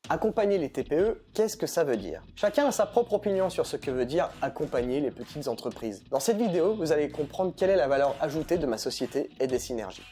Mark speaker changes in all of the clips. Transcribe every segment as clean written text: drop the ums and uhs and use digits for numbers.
Speaker 1: Accompagner les TPE, qu'est-ce que ça veut dire? Chacun a sa propre opinion sur ce que veut dire accompagner les petites entreprises. Dans cette vidéo, vous allez comprendre quelle est la valeur ajoutée de ma société et des synergies.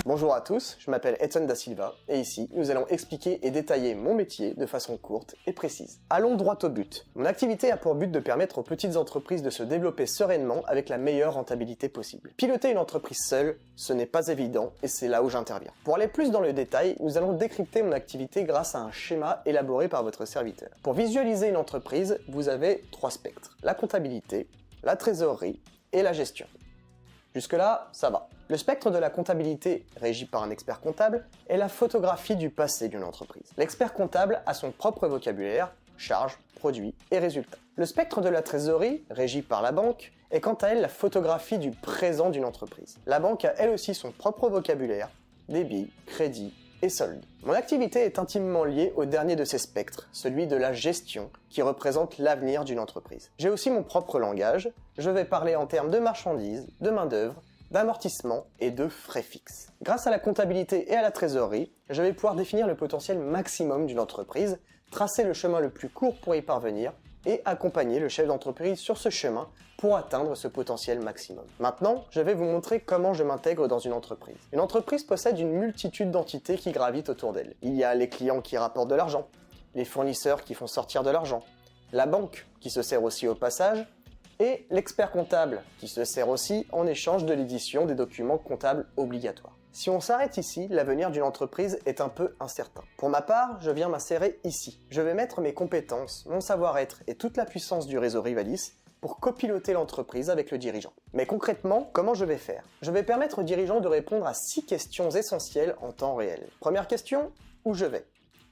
Speaker 1: Bonjour à tous, je m'appelle Edson Da Silva et ici, nous allons expliquer et détailler mon métier de façon courte et précise. Allons droit au but. Mon activité a pour but de permettre aux petites entreprises de se développer sereinement avec la meilleure rentabilité possible. Piloter une entreprise seule, ce n'est pas évident et c'est là où j'interviens. Pour aller plus dans le détail, nous allons décrypter mon activité grâce à un schéma élaboré par votre serviteur. Pour visualiser une entreprise, vous avez 3 spectres: la comptabilité, la trésorerie et la gestion. Jusque-là, ça va. Le spectre de la comptabilité, régi par un expert comptable, est la photographie du passé d'une entreprise. L'expert comptable a son propre vocabulaire, charges, produits et résultats. Le spectre de la trésorerie, régi par la banque, est quant à elle la photographie du présent d'une entreprise. La banque a elle aussi son propre vocabulaire, débit, crédit et solde. Mon activité est intimement liée au dernier de ces spectres, celui de la gestion, qui représente l'avenir d'une entreprise. J'ai aussi mon propre langage, je vais parler en termes de marchandises, de main-d'œuvre, d'amortissement et de frais fixes. Grâce à la comptabilité et à la trésorerie, je vais pouvoir définir le potentiel maximum d'une entreprise, tracer le chemin le plus court pour y parvenir et accompagner le chef d'entreprise sur ce chemin pour atteindre ce potentiel maximum. Maintenant, je vais vous montrer comment je m'intègre dans une entreprise. Une entreprise possède une multitude d'entités qui gravitent autour d'elle. Il y a les clients qui rapportent de l'argent, les fournisseurs qui font sortir de l'argent, la banque qui se sert aussi au passage, et l'expert comptable qui se sert aussi en échange de l'édition des documents comptables obligatoires. Si on s'arrête ici, l'avenir d'une entreprise est un peu incertain. Pour ma part, je viens m'insérer ici. Je vais mettre mes compétences, mon savoir-être et toute la puissance du réseau Rivalis pour copiloter l'entreprise avec le dirigeant. Mais concrètement, comment je vais faire? Je vais permettre au dirigeant de répondre à 6 questions essentielles en temps réel. Première question, où je vais?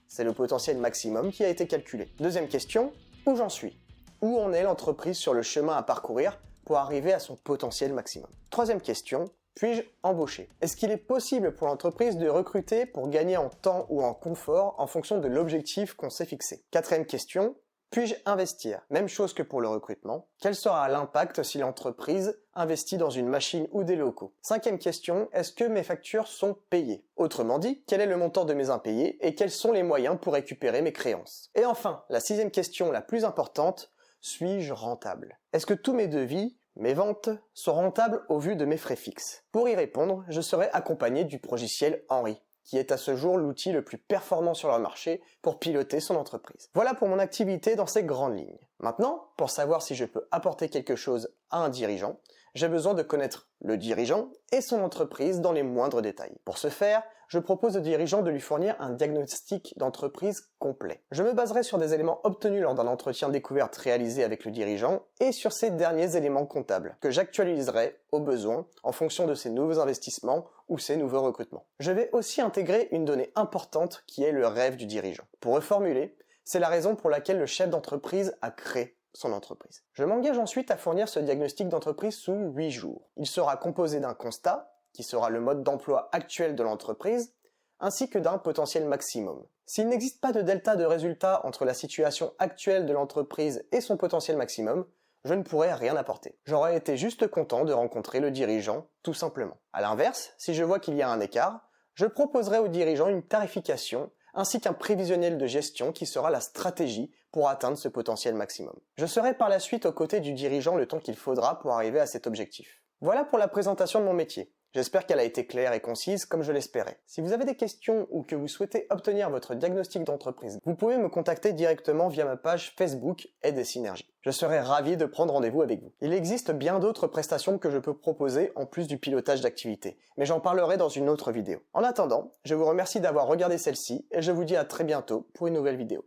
Speaker 1: C'est le potentiel maximum qui a été calculé. Deuxième question, où j'en suis? Où en est l'entreprise sur le chemin à parcourir pour arriver à son potentiel maximum? Troisième question, puis-je embaucher? Est-ce qu'il est possible pour l'entreprise de recruter pour gagner en temps ou en confort en fonction de l'objectif qu'on s'est fixé? Quatrième question, puis-je investir? Même chose que pour le recrutement. Quel sera l'impact si l'entreprise investit dans une machine ou des locaux? Cinquième question, est-ce que mes factures sont payées? Autrement dit, quel est le montant de mes impayés et quels sont les moyens pour récupérer mes créances? Et enfin, la sixième question la plus importante, suis-je rentable? Est-ce que tous mes devis, mes ventes, sont rentables au vu de mes frais fixes? Pour y répondre, je serai accompagné du logiciel Henri, qui est à ce jour l'outil le plus performant sur le marché pour piloter son entreprise. Voilà pour mon activité dans ces grandes lignes. Maintenant, pour savoir si je peux apporter quelque chose à un dirigeant, j'ai besoin de connaître le dirigeant et son entreprise dans les moindres détails. Pour ce faire, je propose au dirigeant de lui fournir un diagnostic d'entreprise complet. Je me baserai sur des éléments obtenus lors d'un entretien découverte réalisé avec le dirigeant et sur ces derniers éléments comptables, que j'actualiserai au besoin en fonction de ses nouveaux investissements ou ses nouveaux recrutements. Je vais aussi intégrer une donnée importante qui est le rêve du dirigeant. Pour reformuler, c'est la raison pour laquelle le chef d'entreprise a créé son entreprise. Je m'engage ensuite à fournir ce diagnostic d'entreprise sous 8 jours. Il sera composé d'un constat, qui sera le mode d'emploi actuel de l'entreprise, ainsi que d'un potentiel maximum. S'il n'existe pas de delta de résultat entre la situation actuelle de l'entreprise et son potentiel maximum, je ne pourrais rien apporter. J'aurais été juste content de rencontrer le dirigeant, tout simplement. À l'inverse, si je vois qu'il y a un écart, je proposerai au dirigeant une tarification ainsi qu'un prévisionnel de gestion qui sera la stratégie pour atteindre ce potentiel maximum. Je serai par la suite aux côtés du dirigeant le temps qu'il faudra pour arriver à cet objectif. Voilà pour la présentation de mon métier. J'espère qu'elle a été claire et concise comme je l'espérais. Si vous avez des questions ou que vous souhaitez obtenir votre diagnostic d'entreprise, vous pouvez me contacter directement via ma page Facebook et des synergies. Je serai ravi de prendre rendez-vous avec vous. Il existe bien d'autres prestations que je peux proposer en plus du pilotage d'activité, mais j'en parlerai dans une autre vidéo. En attendant, je vous remercie d'avoir regardé celle-ci et je vous dis à très bientôt pour une nouvelle vidéo.